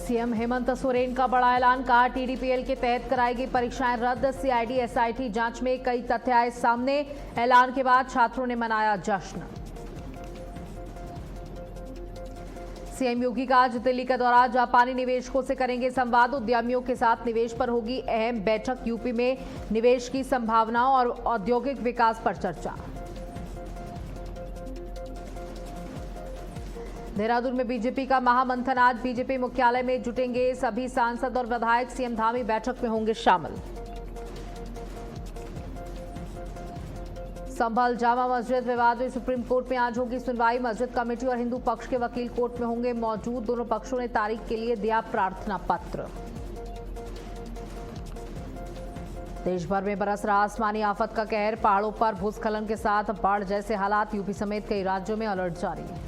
CM Hemant Soren का बड़ा ऐलान, कहा टीडीपीएल के तहत कराई गई परीक्षाएं रद्द। सीआईडी एसआईटी जांच में कई तथ्य आए सामने। ऐलान के बाद छात्रों ने मनाया जश्न। सीएम योगी का आज दिल्ली का दौरा, जापानी निवेशकों से करेंगे संवाद। उद्यमियों के साथ निवेश पर होगी अहम बैठक। यूपी में निवेश की संभावनाओं और औद्योगिक विकास पर चर्चा। देहरादून में बीजेपी का महामंथन, आज बीजेपी मुख्यालय में जुटेंगे सभी सांसद और विधायक। सीएम धामी बैठक में होंगे शामिल। संभल जामा मस्जिद विवाद में सुप्रीम कोर्ट में आज होगी सुनवाई। मस्जिद कमेटी और हिंदू पक्ष के वकील कोर्ट में होंगे मौजूद। दोनों पक्षों ने तारीख के लिए दिया प्रार्थना पत्र। देश भर में बरस रहा आसमानी आफत का कहर, पहाड़ों पर भूस्खलन के साथ बाढ़ जैसे हालात। यूपी समेत कई राज्यों में अलर्ट जारी।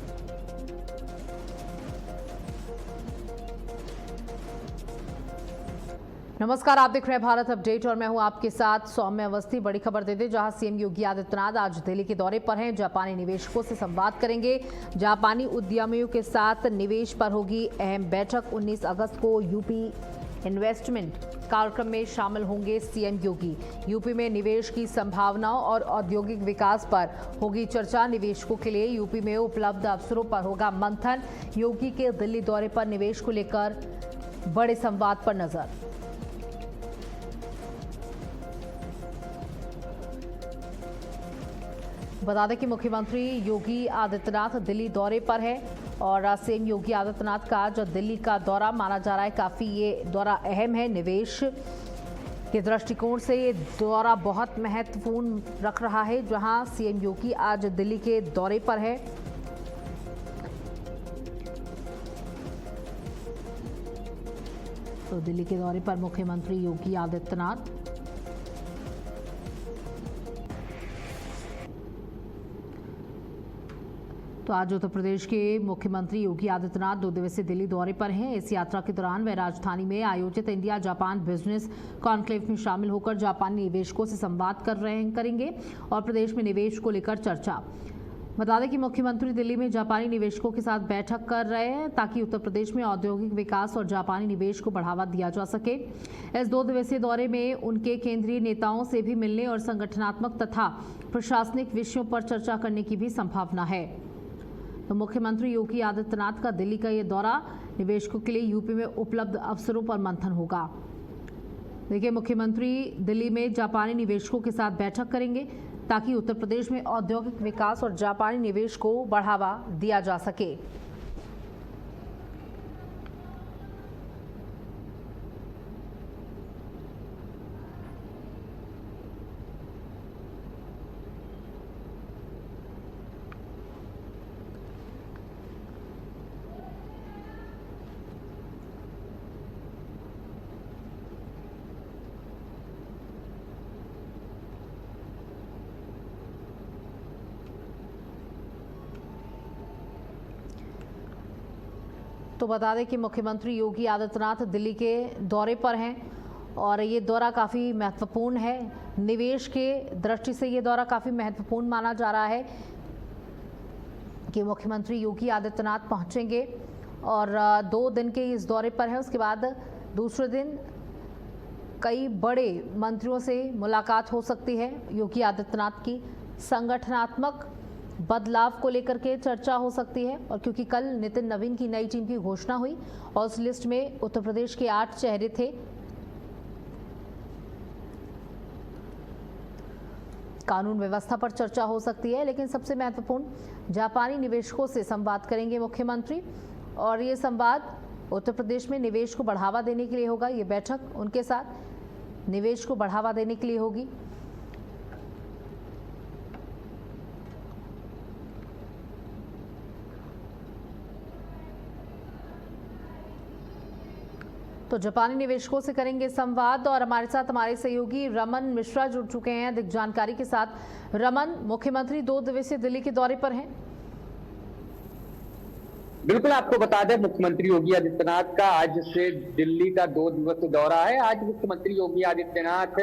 नमस्कार, आप देख रहे हैं भारत अपडेट और मैं हूं आपके साथ सौम्य अवस्थी। बड़ी खबर दे दें, जहां सीएम योगी आदित्यनाथ आज दिल्ली के दौरे पर हैं। जापानी निवेशकों से संवाद करेंगे। जापानी उद्यमियों के साथ निवेश पर होगी अहम बैठक। 19 अगस्त को यूपी इन्वेस्टमेंट कार्यक्रम में शामिल होंगे सीएम योगी। यूपी में निवेश की संभावनाओं और औद्योगिक विकास पर होगी चर्चा। निवेशकों के लिए यूपी में उपलब्ध अवसरों पर होगा मंथन। योगी के दिल्ली दौरे पर निवेश को लेकर बड़े संवाद पर नजर। बता दें कि मुख्यमंत्री योगी आदित्यनाथ दिल्ली दौरे पर है और सीएम योगी आदित्यनाथ का जो दिल्ली का दौरा माना जा रहा है, काफ़ी ये दौरा अहम है। निवेश के दृष्टिकोण से ये दौरा बहुत महत्वपूर्ण रख रहा है, जहां सीएम योगी आज दिल्ली के दौरे पर है। तो दिल्ली के दौरे पर मुख्यमंत्री योगी आदित्यनाथ। तो आज उत्तर प्रदेश के मुख्यमंत्री योगी आदित्यनाथ 2 दिवसीय दिल्ली दौरे पर हैं। इस यात्रा के दौरान वे राजधानी में आयोजित इंडिया जापान बिजनेस कॉन्क्लेव में शामिल होकर जापानी निवेशकों से संवाद करेंगे और प्रदेश में निवेश को लेकर चर्चा। बता दें कि मुख्यमंत्री दिल्ली में जापानी निवेशकों के साथ बैठक कर रहे हैं ताकि उत्तर प्रदेश में औद्योगिक विकास और जापानी निवेश को बढ़ावा दिया जा सके। इस 2 दिवसीय दौरे में उनके केंद्रीय नेताओं से भी मिलने और संगठनात्मक तथा प्रशासनिक विषयों पर चर्चा करने की भी संभावना है। तो मुख्यमंत्री योगी आदित्यनाथ का दिल्ली का ये दौरा, निवेशकों के लिए यूपी में उपलब्ध अवसरों पर मंथन होगा। देखिए, मुख्यमंत्री दिल्ली में जापानी निवेशकों के साथ बैठक करेंगे ताकि उत्तर प्रदेश में औद्योगिक विकास और जापानी निवेश को बढ़ावा दिया जा सके। तो बता दें कि मुख्यमंत्री योगी आदित्यनाथ दिल्ली के दौरे पर हैं और ये दौरा काफ़ी महत्वपूर्ण है। निवेश के दृष्टि से ये दौरा काफ़ी महत्वपूर्ण माना जा रहा है कि मुख्यमंत्री योगी आदित्यनाथ पहुंचेंगे और 2 दिन के इस दौरे पर है। उसके बाद दूसरे दिन कई बड़े मंत्रियों से मुलाकात हो सकती है योगी आदित्यनाथ की। संगठनात्मक बदलाव को लेकर के चर्चा हो सकती है और क्योंकि कल नितिन नवीन की नई टीम की घोषणा हुई और उस लिस्ट में उत्तर प्रदेश के 8 चेहरे थे। कानून व्यवस्था पर चर्चा हो सकती है, लेकिन सबसे महत्वपूर्ण जापानी निवेशकों से संवाद करेंगे मुख्यमंत्री और ये संवाद उत्तर प्रदेश में निवेश को बढ़ावा देने के लिए होगा। ये बैठक उनके साथ निवेश को बढ़ावा देने के लिए होगी। तो जापानी निवेशकों से करेंगे संवाद और हमारे साथ हमारे सहयोगी रमन मिश्रा जुड़ चुके हैं अधिक जानकारी के साथ। रमन, मुख्यमंत्री 2 दिवसीय दिल्ली के दौरे पर हैं। बिल्कुल, आपको बता दें मुख्यमंत्री योगी आदित्यनाथ का आज से दिल्ली का 2 दिवसीय दौरा है। आज मुख्यमंत्री योगी आदित्यनाथ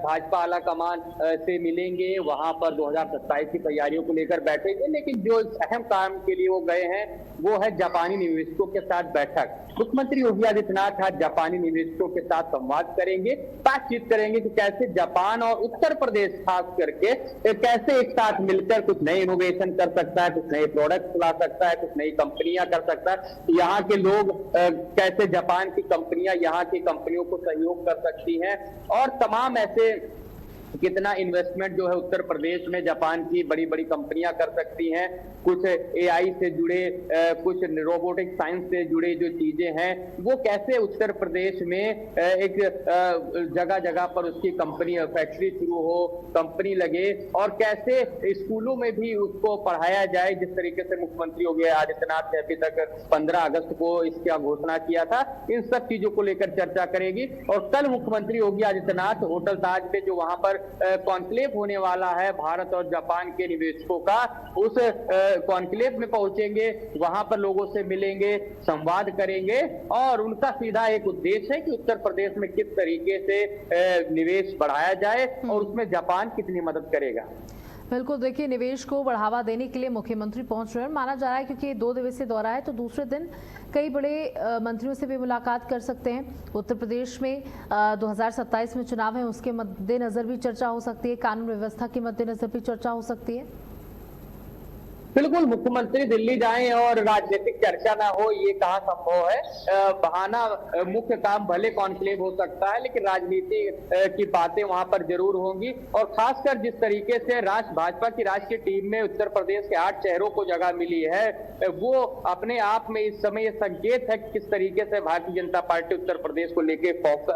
भाजपा आला कमान से मिलेंगे, वहां पर 2027 की तैयारियों को लेकर बैठेंगे। लेकिन जो अहम काम के लिए वो गए हैं वो है जापानी निवेशकों के साथ बैठक। मुख्यमंत्री योगी आदित्यनाथ आज जापानी निवेशकों के साथ संवाद करेंगे, बातचीत करेंगे कि कैसे जापान और उत्तर प्रदेश खास करके कैसे एक साथ मिलकर कुछ नए इनोवेशन कर सकता है, कुछ नए प्रोडक्ट ला सकता है, कुछ नई कंपनियां कर सकता है, यहाँ के लोग कैसे जापान की कंपनियां यहाँ की कंपनियों को सहयोग कर सकती हैं, और तमाम ऐसे कितना इन्वेस्टमेंट जो है उत्तर प्रदेश में जापान की बड़ी बड़ी कंपनियां कर सकती हैं, कुछ एआई से जुड़े, कुछ रोबोटिक साइंस से जुड़े जो चीजें हैं वो कैसे उत्तर प्रदेश में एक जगह जगह पर उसकी कंपनी फैक्ट्री शुरू हो, कंपनी लगे, और कैसे स्कूलों में भी उसको पढ़ाया जाए, जिस तरीके से मुख्यमंत्री योगी आदित्यनाथ ने अभी तक 15 अगस्त को इसका घोषणा किया था। इन सब चीजों को लेकर चर्चा करेगी। और कल मुख्यमंत्री योगी आदित्यनाथ होटल ताज पे जो वहां पर कॉन्क्लेव होने वाला है भारत और जापान के निवेशकों का, उस कॉन्क्लेव में पहुंचेंगे, वहां पर लोगों से मिलेंगे, संवाद करेंगे, और उनका सीधा एक उद्देश्य है कि उत्तर प्रदेश में किस तरीके से निवेश बढ़ाया जाए और उसमें जापान कितनी मदद करेगा। बिल्कुल, देखिए निवेश को बढ़ावा देने के लिए मुख्यमंत्री पहुंच रहे हैं, माना जा रहा है क्योंकि 2 दिवसीय दौरा है, तो दूसरे दिन कई बड़े मंत्रियों से भी मुलाकात कर सकते हैं। उत्तर प्रदेश में 2027 में चुनाव है, उसके मद्देनजर भी चर्चा हो सकती है, कानून व्यवस्था के मद्देनजर भी चर्चा हो सकती है। बिल्कुल, मुख्यमंत्री दिल्ली जाएं और राजनीतिक चर्चा ना हो, ये कहाँ संभव है। बहाना, मुख्य काम भले कॉन्क्लेव हो सकता है, लेकिन राजनीति की बातें वहां पर जरूर होंगी। और खासकर जिस तरीके से भाजपा की राष्ट्रीय टीम में उत्तर प्रदेश के 8 शहरों को जगह मिली है, वो अपने आप में इस समय संकेत है कि किस तरीके से भारतीय जनता पार्टी उत्तर प्रदेश को लेके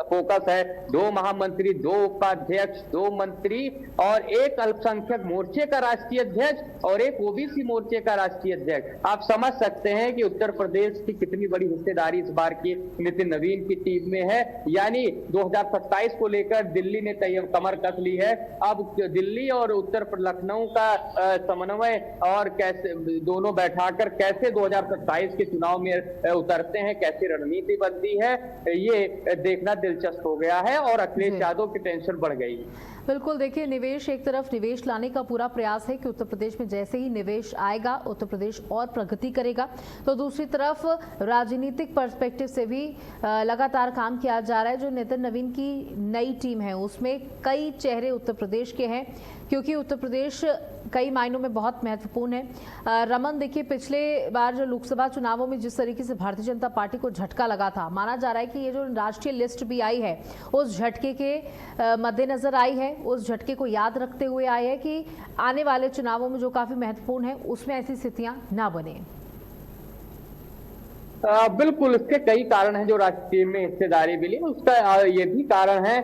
फोकस है। 2 महामंत्री, 2 उपाध्यक्ष, 2 मंत्री और एक अल्पसंख्यक मोर्चे का राष्ट्रीय अध्यक्ष और एक ओबीसी मोर्चे का राष्ट्रीय अध्यक्ष। आप समझ सकते हैं कि उत्तर प्रदेश की कितनी बड़ी हिस्सेदारी इस बार की नितिन नवीन की टीम में है। यानी 2027 को लेकर दिल्ली ने कमर कस ली है। अब दिल्ली और उत्तर लखनऊ का समन्वय और कैसे दोनों बैठाकर कैसे 2027 के चुनाव में उतरते हैं, कैसी रणनीति बनती है, ये देखना दिलचस्प हो गया है और अखिलेश यादव की टेंशन बढ़ गई। बिल्कुल, देखिए निवेश, एक तरफ निवेश लाने का पूरा प्रयास है कि उत्तर प्रदेश में जैसे ही निवेश आएगा उत्तर प्रदेश और प्रगति करेगा, तो दूसरी तरफ राजनीतिक पर्सपेक्टिव से भी लगातार काम किया जा रहा है। जो नितिन नवीन की नई टीम है उसमें कई चेहरे उत्तर प्रदेश के हैं, क्योंकि उत्तर प्रदेश कई मायनों में बहुत महत्वपूर्ण है। रमन, देखिए पिछले बार जो लोकसभा चुनावों में जिस तरीके से भारतीय जनता पार्टी को झटका लगा था, माना जा रहा है कि ये जो राष्ट्रीय लिस्ट भी आई है उस झटके के मद्देनजर आई है, उस झटके को याद रखते हुए आई है कि आने वाले चुनावों में जो काफी महत्वपूर्ण है उसमें ऐसी स्थितियां ना बने। बिल्कुल, इसके कई कारण हैं जो राष्ट्रीय में हिस्सेदारी मिली। उसका ये भी कारण है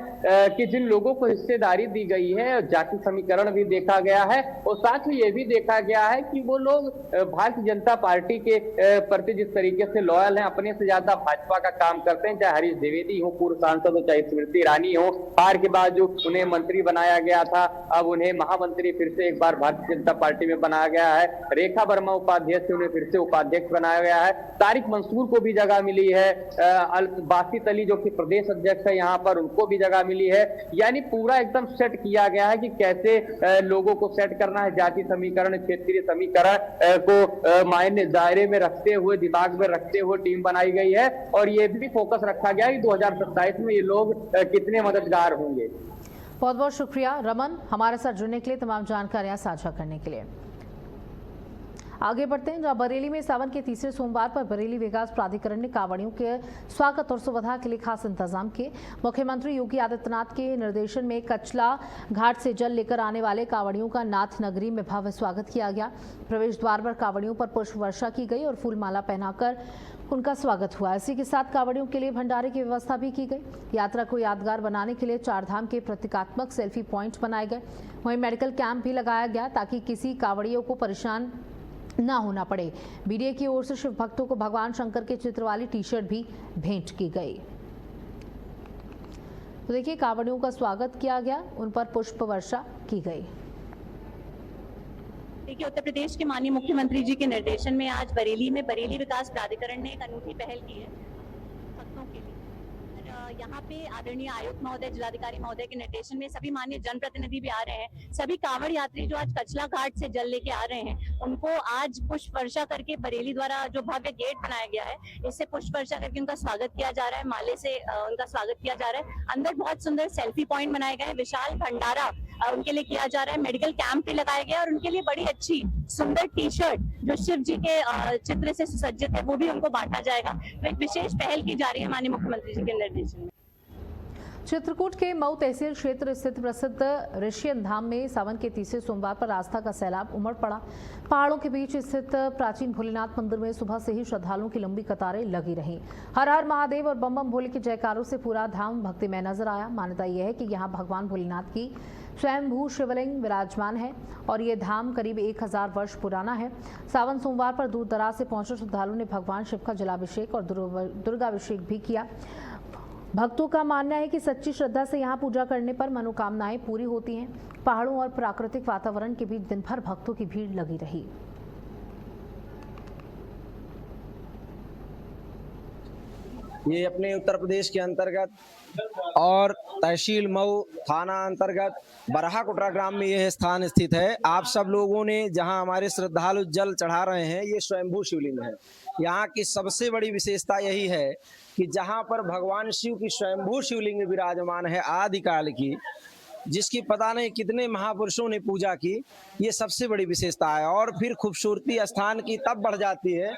कि जिन लोगों को हिस्सेदारी दी गई है, जाति समीकरण भी देखा गया है, और साथ ही ये भी देखा गया है कि वो लोग भारतीय जनता पार्टी के प्रति जिस तरीके से लॉयल हैं, अपने से ज्यादा भाजपा का काम करते हैं। चाहे हरीश द्विवेदी हो, पूर्व सांसद हो, चाहे स्मृति ईरानी हो, हार के बाद जो उन्हें मंत्री बनाया गया था, अब उन्हें महामंत्री फिर से एक बार भारतीय जनता पार्टी में बनाया गया है। रेखा वर्मा उपाध्यक्ष, उन्हें फिर से उपाध्यक्ष बनाया गया है। तारिक मंसूर को भी जगह मिली है। बासित अली जो कि प्रदेश अध्यक्ष है यहाँ पर, उनको भी जगह मिली है। यानी पूरा एकदम सेट किया गया है कि कैसे लोगों को सेट करना है। जाति समीकरण, क्षेत्रीय समीकरण को मायने दायरे में रखते हुए, दिमाग में रखते हुए टीम बनाई गई है, और ये भी फोकस रखा गया है कि 2027 में ये लोग कितने मददगार होंगे। बहुत बहुत शुक्रिया रमन, हमारे साथ जुड़ने के लिए, तमाम जानकारियां साझा करने के लिए। आगे बढ़ते हैं, जहां बरेली में सावन के तीसरे सोमवार पर बरेली विकास प्राधिकरण ने कांवड़ियों के स्वागत और सुविधा के लिए खास इंतजाम किए। मुख्यमंत्री योगी आदित्यनाथ के निर्देशन में कचला घाट से जल लेकर आने वाले कांवड़ियों का नाथ नगरी में भव्य स्वागत किया गया। प्रवेश द्वार पर कांवड़ियों पर पुष्प वर्षा की गई और फूल माला पहनाकर उनका स्वागत हुआ। इसी के साथ कांवड़ियों के लिए भंडारे की व्यवस्था भी की गई। यात्रा को यादगार बनाने के लिए 4 धाम के प्रतीकात्मक सेल्फी पॉइंट बनाए गए। वहीं मेडिकल कैंप भी लगाया गया ताकि किसी कांवड़ियों को परेशान ना होना पड़े। बीडीए की ओर से शिव भक्तों को भगवान शंकर के चित्र वाली टी-शर्ट भी भेंट की गई। तो देखिए, कांवड़ियों का स्वागत किया गया, उन पर पुष्प वर्षा की गई। देखिए, उत्तर प्रदेश के माननीय मुख्यमंत्री जी के निर्देशन में आज बरेली में बरेली विकास प्राधिकरण ने एक अनूठी पहल की है भक्तों के लिए। यहाँ पे आदरणीय आयुक्त महोदय, जिलाधिकारी महोदय के निर्देशन में सभी माननीय जनप्रतिनिधि भी आ रहे हैं। सभी कांवड़ यात्री जो आज कचला घाट से जल लेके आ रहे हैं, उनको आज पुष्प वर्षा करके बरेली द्वारा जो भव्य गेट बनाया गया है, इससे पुष्प वर्षा करके उनका स्वागत किया जा रहा है। माले से उनका स्वागत किया जा रहा है। अंदर बहुत सुंदर सेल्फी पॉइंट बनाए गए हैं। विशाल भंडारा उनके लिए किया जा रहा है। मेडिकल कैंप भी लगाया गया और उनके लिए बड़ी अच्छी सुंदर टी शर्ट जो शिव जी के चित्र से सुसज्जित है, वो भी उनको बांटा जाएगा। तो एक विशेष पहल की जा रही है माननीय मुख्यमंत्री जी के निर्देशन में। चित्रकूट के मऊ तहसील क्षेत्र स्थित प्रसिद्ध ऋषियन धाम में सावन के तीसरे सोमवार पर आस्था का सैलाब उमड़ पड़ा। पहाड़ों के बीच स्थित प्राचीन भोलेनाथ मंदिर में सुबह से ही श्रद्धालुओं की लंबी कतारें लगी रहीं। हर हर महादेव और बम बम भोले के जयकारों से पूरा धाम भक्तिमय नजर आया। मान्यता यह है कि यहाँ भगवान भोलेनाथ की स्वयंभू शिवलिंग विराजमान है और ये धाम करीब 1000 वर्ष पुराना है। सावन सोमवार पर दूर दराज से पहुंचे श्रद्धालुओं ने भगवान शिव का जलाभिषेक और दुर्गाभिषेक भी किया। भक्तों का मानना है कि सच्ची श्रद्धा से यहाँ पूजा करने पर मनोकामनाएं पूरी होती हैं। पहाड़ों और प्राकृतिक वातावरण के बीच दिन भर भक्तों की भीड़ लगी रही। ये अपने उत्तर प्रदेश के अंतर्गत और तहसील मऊ थाना अंतर्गत बरहाकोटरा ग्राम में यह स्थान स्थित है। आप सब लोगों ने जहां हमारे श्रद्धालु जल चढ़ा रहे हैं, ये स्वयंभू शिवलिंग है। यहाँ की सबसे बड़ी विशेषता यही है कि जहां पर भगवान शिव की स्वयंभू शिवलिंग विराजमान है आदिकाल की, जिसकी पता नहीं कितने महापुरुषों ने पूजा की, ये सबसे बड़ी विशेषता है। और फिर खूबसूरती स्थान की तब बढ़ जाती है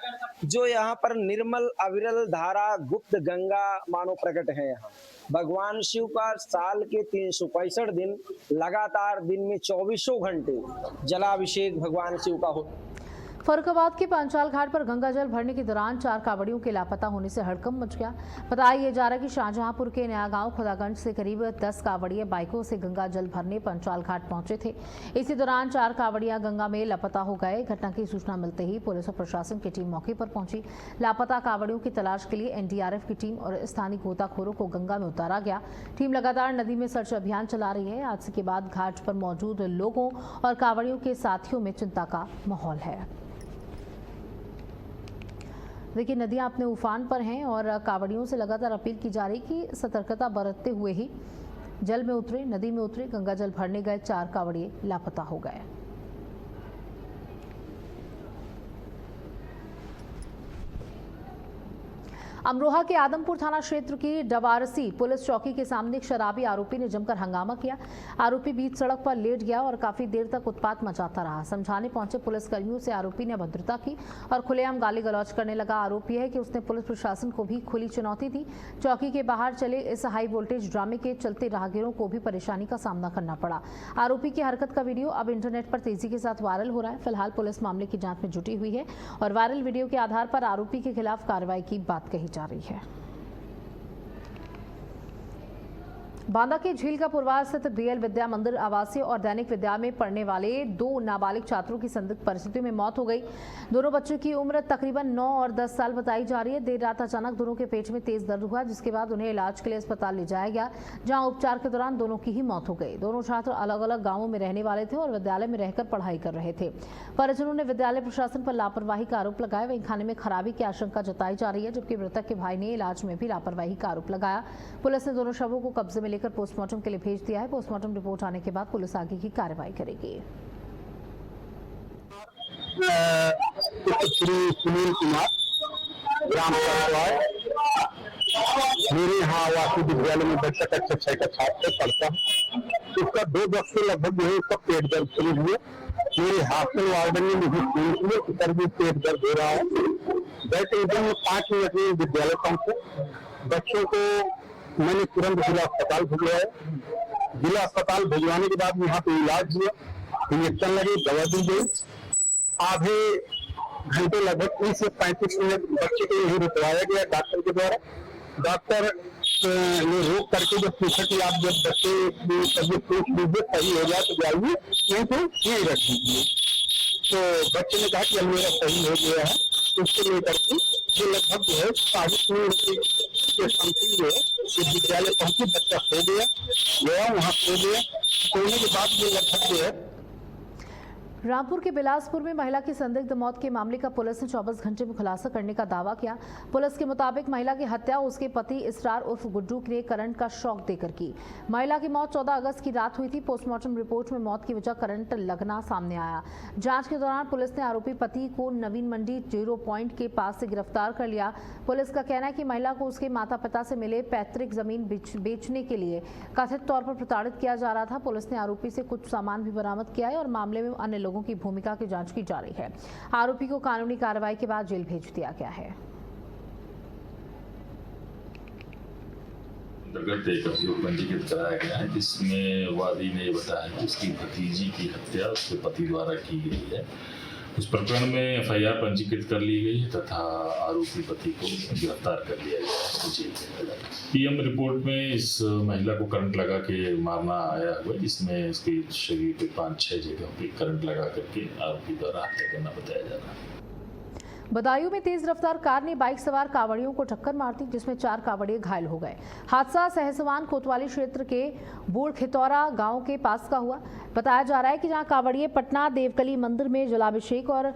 जो यहाँ पर निर्मल अविरल धारा गुप्त गंगा मानो प्रकट है। यहाँ भगवान शिव का साल के 365 दिन लगातार दिन में 24 घंटे जलाभिषेक भगवान शिव का हो। फर्रुखाबाद के पांचाल घाट पर गंगा जल भरने के दौरान 4 कांवड़ियों के लापता होने से हड़कंप मच गया। बताया यह जा रहा है कि शाहजहांपुर के नया गांव खुदागंज से करीब 10 कांवड़िए बाइकों से गंगा जल भरने पंचाल घाट पहुंचे थे। इसी दौरान 4 कांवड़ियां गंगा में लापता हो गए। घटना की सूचना मिलते ही पुलिस और प्रशासन की टीम मौके पर पहुंची। लापता कांवड़ियों की तलाश के लिए एनडीआरएफ की टीम और स्थानीय गोताखोरों को गंगा में उतारा गया। टीम लगातार नदी में सर्च अभियान चला रही है। हादसे के बाद घाट पर मौजूद लोगों और कांवड़ियों के साथियों में चिंता का माहौल है। देखिए, नदियां अपने उफान पर हैं और कांवड़ियों से लगातार अपील की जा रही कि सतर्कता बरतते हुए ही जल में उतरे, नदी में उतरे। गंगा जल भरने गए 4 कांवड़िए लापता हो गए। अमरोहा के आदमपुर थाना क्षेत्र की डवारसी पुलिस चौकी के सामने एक शराबी आरोपी ने जमकर हंगामा किया। आरोपी बीच सड़क पर लेट गया और काफी देर तक उत्पात मचाता रहा। समझाने पहुंचे पुलिसकर्मियों से आरोपी ने अभद्रता की और खुलेआम गाली गलौज करने लगा। आरोपी है कि उसने पुलिस प्रशासन को भी खुली चुनौती दी। चौकी के बाहर चले इस हाई वोल्टेज ड्रामे के चलते राहगीरों को भी परेशानी का सामना करना पड़ा। आरोपी की हरकत का वीडियो अब इंटरनेट पर तेजी के साथ वायरल हो रहा है। फिलहाल पुलिस मामले की जांच में जुटी हुई है और वायरल वीडियो के आधार पर आरोपी के खिलाफ कार्रवाई की बात कही जा रही है। बांदा के झील का पुरवार स्थित बीएल विद्या मंदिर आवासीय और दैनिक विद्या में पढ़ने वाले 2 नाबालिग छात्रों की संदिग्ध परिस्थितियों में मौत हो गई। दोनों बच्चों की उम्र तकरीबन 9 और 10 साल बताई जा रही है। देर रात अचानक दोनों के पेट में तेज दर्द हुआ, जिसके बाद उन्हें इलाज के लिए अस्पताल ले जाया गया, जहां उपचार के दौरान दोनों की ही मौत हो गई। दोनों छात्र अलग अलग गांवों में रहने वाले थे और विद्यालय में रहकर पढ़ाई कर रहे थे। परिजनों ने विद्यालय प्रशासन पर लापरवाही का आरोप लगाया। वहीं खाने में खराबी की आशंका जताई जा रही है, जबकि मृतक के भाई ने इलाज में भी लापरवाही का आरोप लगाया। पुलिस ने दोनों शवों को कब्जे में लेकर पोस्टमार्टम के लिए भेज दिया है। पोस्टमार्टम रिपोर्ट आने के बाद पुलिस आगे की कार्रवाई करेगी। श्री सुनील कुमार ग्राम मेरे यहाँ आवासीय विद्यालय में बच्चा कक्षा 6 का छात्र पढ़ता है। उसका 2 वर्ष से लगभग जो है उसका पेट दर्द शुरू हुआ। मेरे हॉस्टल वार्डन ने मुझे फोन किया कि सर भी पेट दर्द हो रहा है। वैसे एकदम 5 मिनट में विद्यालय पहुंचे। बच्चों को मैंने तुरंत जिला अस्पताल भिजवाया। जिला अस्पताल भिजवाने के बाद यहाँ पे इलाज हुआ, इंजेक्शन लगे, दवा दी गई। आधे घंटे लगभग 30 से 35 मिनट बच्चे को यही रुकवाया गया डॉक्टर के द्वारा। डॉक्टर ने रोक करके जब पूछा कि आप जब बच्चे की तबीयत पूछ लीजिए, सही हो जाए तो जाइए, नहीं तो यही रख दीजिए। तो बच्चे ने कहा कि अब मेरा सही हो गया है। उसको लेकर के जो लगभग जो है 3:30 के समथिंग जो है विद्यालय पहुंचे, बच्चा सो गया, वहाँ सो गया। सोने के बाद ये लगभग जो है रामपुर के बिलासपुर में महिला की संदिग्ध मौत के मामले का पुलिस ने 24 घंटे में खुलासा करने का दावा किया। पुलिस के मुताबिक महिला की हत्या उसके पति इसरार उर्फ गुड्डू ने करंट का शॉक देकर की। महिला की मौत 14 अगस्त की रात हुई थी। पोस्टमार्टम रिपोर्ट में मौत की वजह करंट लगना सामने आया। जांच के दौरान पुलिस ने आरोपी पति को नवीन मंडी 0 पॉइंट के पास से गिरफ्तार कर लिया। पुलिस का कहना है कि महिला को उसके माता पिता से मिले पैतृक जमीन बेचने के लिए कथित तौर पर प्रताड़ित किया जा रहा था। पुलिस ने आरोपी से कुछ सामान भी बरामद किया है और मामले में अन्य लोगों की भूमिका की जांच की जा रही है। आरोपी को कानूनी कार्रवाई के बाद जेल भेज दिया गया है। अंतर्गत एक अभियोग पंजीकृत कराया गया है, जिसमें वादी ने बताया कि उसकी भतीजी की हत्या उसके पति द्वारा की गई है। उस प्रकरण में FIR पंजीकृत कर ली गई है तथा आरोपी पति को गिरफ्तार कर लिया गया है, जेल भेजा गया है। PM रिपोर्ट में इस महिला को करंट लगा के मारना आया हुआ है, जिसमें इसके शरीर पे 5-6 जगहों पे करंट लगा करके आरोपी द्वारा हत्या करना बताया जा रहा है। बदायूं में तेज रफ्तार कार ने बाइक सवार कांवड़ियों को टक्कर मार दी, जिसमें 4 कांवड़िए घायल हो गए। हादसा सहसवान कोतवाली क्षेत्र के बूढ़ खितौरा गांव के पास का हुआ। बताया जा रहा है कि जहां कांवड़िए पटना देवकली मंदिर में जलाभिषेक और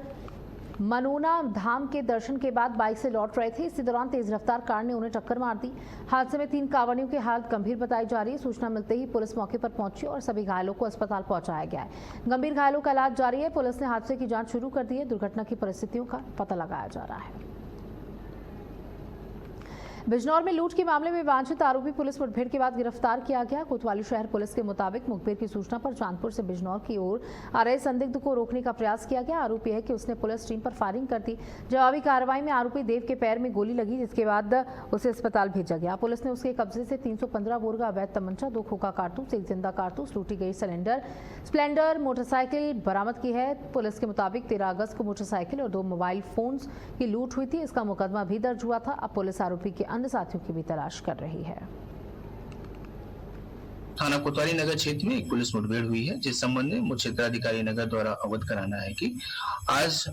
मनोना धाम के दर्शन के बाद बाइक से लौट रहे थे। इसी दौरान तेज रफ्तार कार ने उन्हें टक्कर मार दी। हादसे में 3 कांवड़ियों की हालत गंभीर बताई जा रही है। सूचना मिलते ही पुलिस मौके पर पहुंची और सभी घायलों को अस्पताल पहुंचाया गया है। गंभीर घायलों का इलाज जारी है। पुलिस ने हादसे की जांच शुरू कर दी है। दुर्घटना की परिस्थितियों का पता लगाया जा रहा है। बिजनौर में लूट के मामले में वांछित आरोपी पुलिस मुठभेड़ के बाद गिरफ्तार किया गया। कोतवाली शहर पुलिस के मुताबिक मुखबिर की सूचना पर चांदपुर से बिजनौर की ओर आ रहे संदिग्ध को रोकने का प्रयास किया गया। आरोपी है कि उसने पुलिस टीम पर फायरिंग कर दी। जवाबी कार्रवाई में आरोपी देव के पैर में गोली लगी, जिसके बाद उसे अस्पताल भेजा गया। पुलिस ने उसके कब्जे से 315 बोर का अवैध तमंचा, 2 खोखा कारतूस, 1 जिंदा कारतूस, लूटी गई स्प्लेंडर मोटरसाइकिल बरामद की है। पुलिस के मुताबिक 13 अगस्त को मोटरसाइकिल और 2 मोबाइल फोन्स की लूट हुई थी। इसका मुकदमा भी दर्ज हुआ था। अब पुलिस आरोपी के अन्य साथियों की भी तलाश कर रही है। थाना कोतवाली नगर क्षेत्र में एक पुलिस मुठभेड़ हुई है, जिस संबंध में मुख्य क्षेत्राधिकारी नगर द्वारा अवगत कराना है कि आज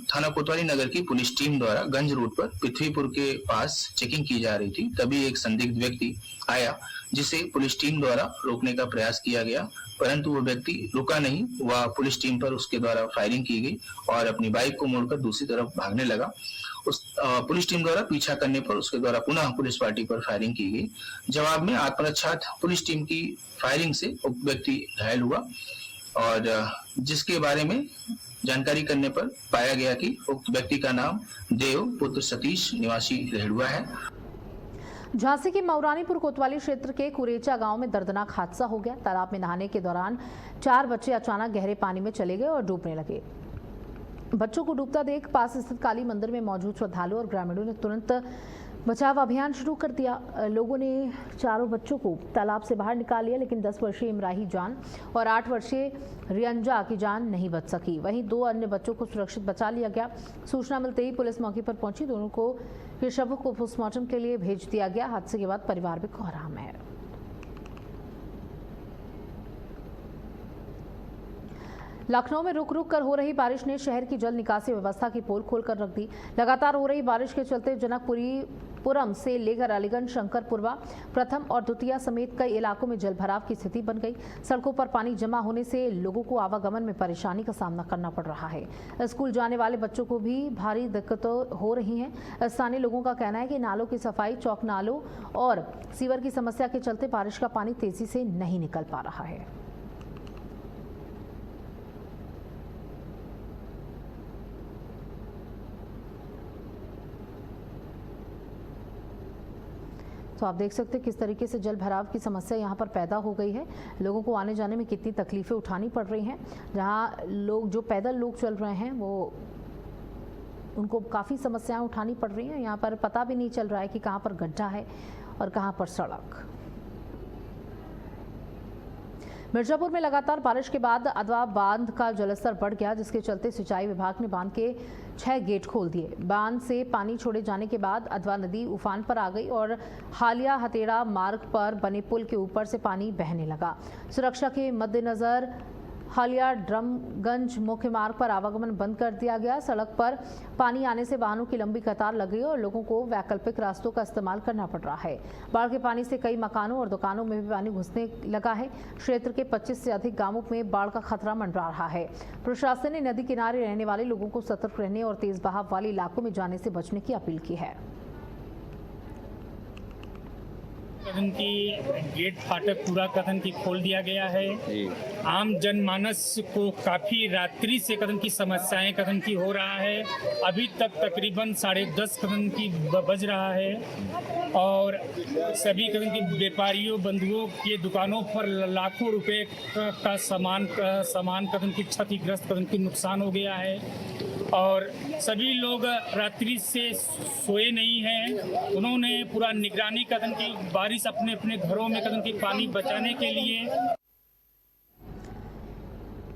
थाना कोतवाली नगर की पुलिस टीम द्वारा गंज रोड पर पृथ्वीपुर के पास चेकिंग की जा रही थी। तभी एक संदिग्ध व्यक्ति आया, जिसे पुलिस टीम द्वारा रोकने का प्रयास किया गया, परंतु वो व्यक्ति रुका नहीं। वह पुलिस टीम पर उसके द्वारा फायरिंग की गई और अपनी बाइक को मोड़कर दूसरी तरफ भागने लगा। उस पुलिस टीम द्वारा पीछा करने पर उसके द्वारा पुनः पुलिस पार्टी पर फायरिंग की गई। जवाब में आत्मरक्षा पुलिस टीम की फायरिंग से उक्त व्यक्ति घायल हुआ और जिसके बारे में जानकारी करने पर पाया गया कि उक्त व्यक्ति का नाम देव पुत्र सतीश निवासी रेहड़ुआ है। झांसी के मऊरानीपुर कोतवाली क्षेत्र के कुरेचा गांव में दर्दनाक हादसा हो गया। तालाब में नहाने के दौरान 4 बच्चे अचानक गहरे पानी में चले गए और डूबने लगे। बच्चों को डूबता देख पास स्थित काली मंदिर में मौजूद श्रद्धालुओं और ग्रामीणों ने तुरंत बचाव अभियान शुरू कर दिया। लोगों ने चारों बच्चों को तालाब से बाहर निकाल लिया, लेकिन 10 वर्षीय इमराही जान और 8 वर्षीय रियंजा की जान नहीं बच सकी। वहीं 2 अन्य बच्चों को सुरक्षित बचा लिया गया। सूचना मिलते ही पुलिस मौके पर पहुंची। दोनों को के शवों को पोस्टमार्टम के लिए भेज दिया गया। हादसे के बाद परिवार में कोहराम है। लखनऊ में रुक रुक कर हो रही बारिश ने शहर की जल निकासी व्यवस्था की पोल खोलकर रख दी। लगातार हो रही बारिश के चलते जनकपुरम से लेकर अलीगंज, शंकरपुरवा, प्रथम और द्वितीय समेत कई इलाकों में जलभराव की स्थिति बन गई। सड़कों पर पानी जमा होने से लोगों को आवागमन में परेशानी का सामना करना पड़ रहा है। स्कूल जाने वाले बच्चों को भी भारी दिक्कतें हो रही हैं। स्थानीय लोगों का कहना है कि नालों की सफाई, चौक नालों और सीवर की समस्या के चलते बारिश का पानी तेजी से नहीं निकल पा रहा है। तो आप देख सकते हैं किस तरीके से जल भराव की समस्या यहाँ पर पैदा हो गई है। लोगों को आने जाने में कितनी तकलीफें उठानी पड़ रही हैं। जहाँ लोग जो पैदल लोग चल रहे हैं वो उनको काफ़ी समस्याएं उठानी पड़ रही हैं। यहाँ पर पता भी नहीं चल रहा है कि कहाँ पर गड्ढा है और कहाँ पर सड़क। मिर्जापुर में लगातार बारिश के बाद अदवा बांध का जलस्तर बढ़ गया, जिसके चलते सिंचाई विभाग ने बांध के 6 गेट खोल दिए। बांध से पानी छोड़े जाने के बाद अदवा नदी उफान पर आ गई और हालिया हतेड़ा मार्ग पर बने पुल के ऊपर से पानी बहने लगा। सुरक्षा के मद्देनजर हलिया ड्रमगंज मुख्य मार्ग पर आवागमन बंद कर दिया गया। सड़क पर पानी आने से वाहनों की लंबी कतार लग गई और लोगों को वैकल्पिक रास्तों का इस्तेमाल करना पड़ रहा है। बाढ़ के पानी से कई मकानों और दुकानों में भी पानी घुसने लगा है। क्षेत्र के 25 से अधिक गांवों में बाढ़ का खतरा मंडरा रहा है। प्रशासन ने नदी किनारे रहने वाले लोगों को सतर्क रहने और तेज बहाव वाले इलाकों में जाने से बचने की अपील की है। कथन की गेट फाटक पूरा कथन की खोल दिया गया है। आम जनमानस को काफी रात्रि से कथन की समस्याएं कथन की हो रहा है। अभी तक तकरीबन 10:30 कथन की बज रहा है और सभी कथन की व्यापारियों बंधुओं के दुकानों पर लाखों रुपए का सामान कथन की क्षतिग्रस्त कथन की नुकसान हो गया है और सभी लोग रात्रि से सोए नहीं हैं। उन्होंने पूरा निगरानी कथन की बारिश अपने अपने घरों में कथन की पानी बचाने के लिए।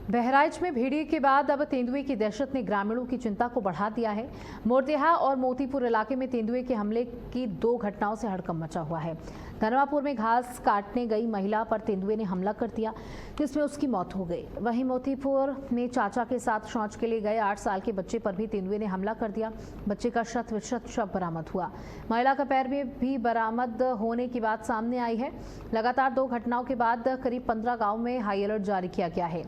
बहराइच में भेड़िए के बाद अब तेंदुए की दहशत ने ग्रामीणों की चिंता को बढ़ा दिया है। मोरदेहा और मोतीपुर इलाके में तेंदुए के हमले की 2 घटनाओं से हड़कंप मचा हुआ है। धनवापुर में घास काटने गई महिला पर तेंदुए ने हमला कर दिया जिसमें उसकी मौत हो गई। वहीं मोतीपुर में चाचा के साथ शौच के लिए गए 8 साल के बच्चे पर भी तेंदुए ने हमला कर दिया। बच्चे का शत विशत शव बरामद हुआ। महिला का पैर में भी बरामद होने की बात सामने आई है। लगातार 2 घटनाओं के बाद करीब 15 गाँव में हाई अलर्ट जारी किया गया है।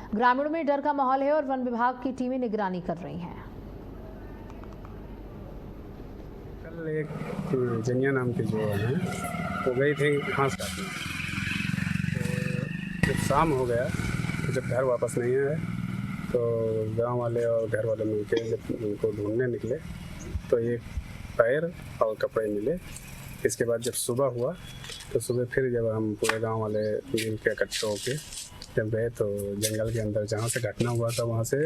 ग्रामीणों में डर का माहौल है और वन विभाग की टीमें निगरानी कर रही हैं। कल एक जनिया नाम की जो है वो गई थी घास काटने, तो जब शाम हो गया तो जब घर वापस नहीं आए तो गांव वाले और घर वाले मिलकर जब उनको ढूंढने निकले तो एक पैर और कपड़े मिले। इसके बाद जब सुबह हुआ तो सुबह फिर जब हम पूरे गांव वाले मिल के इकट्ठे होके जब गए तो जंगल के अंदर जहाँ से घटना हुआ था वहाँ से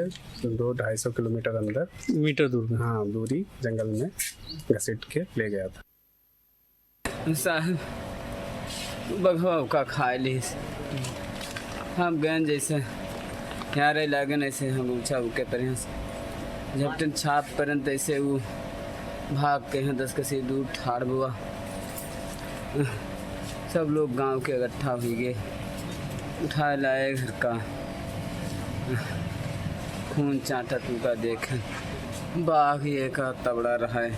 200-250 किलोमीटर अंदर दूर दूरी जंगल में घसीट के ले गया था। साहब बघवा का खाए ली हम गए जैसे यारे लागन ऐसे हम ऊँचा उके पर झपटन छाप परंत ऐसे वो भाग के हैं 10 कसी दूर ठाड़ बुआ। सब लोग गांव के इकट्ठा हुई गए, उठा लाए घर का खून चाटा तूका देख बाघ ये का तबड़ा रहा है।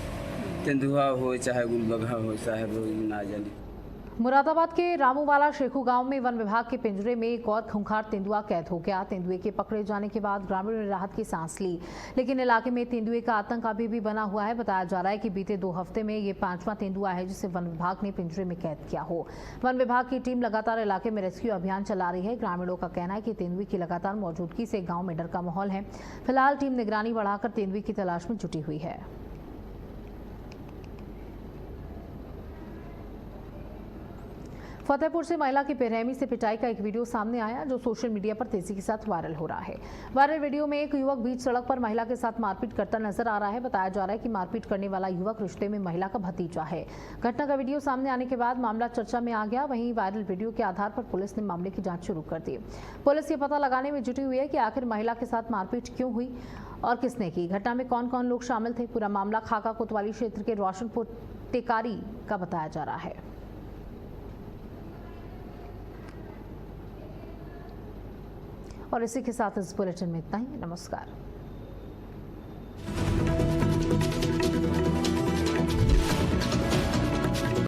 तेंदुआ हो चाहे गुलबगा हो चाहे ना जाने। मुरादाबाद के रामूवाला शेखू गांव में वन विभाग के पिंजरे में एक और खूंखार तेंदुआ कैद हो गया। तेंदुए के पकड़े जाने के बाद ग्रामीणों ने राहत की सांस ली, लेकिन इलाके में तेंदुए का आतंक अभी भी बना हुआ है। बताया जा रहा है कि बीते 2 हफ्ते में ये 5वां तेंदुआ है जिसे वन विभाग ने पिंजरे में कैद किया हो। वन विभाग की टीम लगातार इलाके में रेस्क्यू अभियान चला रही है। ग्रामीणों का कहना है कि तेंदुए की लगातार मौजूदगी से गाँव में डर का माहौल है। फिलहाल टीम निगरानी बढ़ाकर तेंदुए की तलाश में जुटी हुई है। फतेहपुर से महिला की बेरहमी से पिटाई का एक वीडियो सामने आया जो सोशल मीडिया पर तेजी के साथ वायरल हो रहा है। वायरल वीडियो में एक युवक बीच सड़क पर महिला के साथ मारपीट करता नजर आ रहा है। बताया जा रहा है कि मारपीट करने वाला युवक रिश्ते में महिला का भतीजा है। घटना का वीडियो सामने आने के बाद मामला चर्चा में आ गया। वहीं वायरल वीडियो के आधार पर पुलिस ने मामले की जाँच शुरू कर दी। पुलिस ये पता लगाने में जुटी हुई है कि आखिर महिला के साथ मारपीट क्यों हुई और किसने की। घटना में कौन कौन लोग शामिल थे। पूरा मामला खाका कोतवाली क्षेत्र के रोशनपुर टेकारी का बताया जा रहा है। और इसी के साथ इस बुलेटिन में इतना ही। नमस्कार।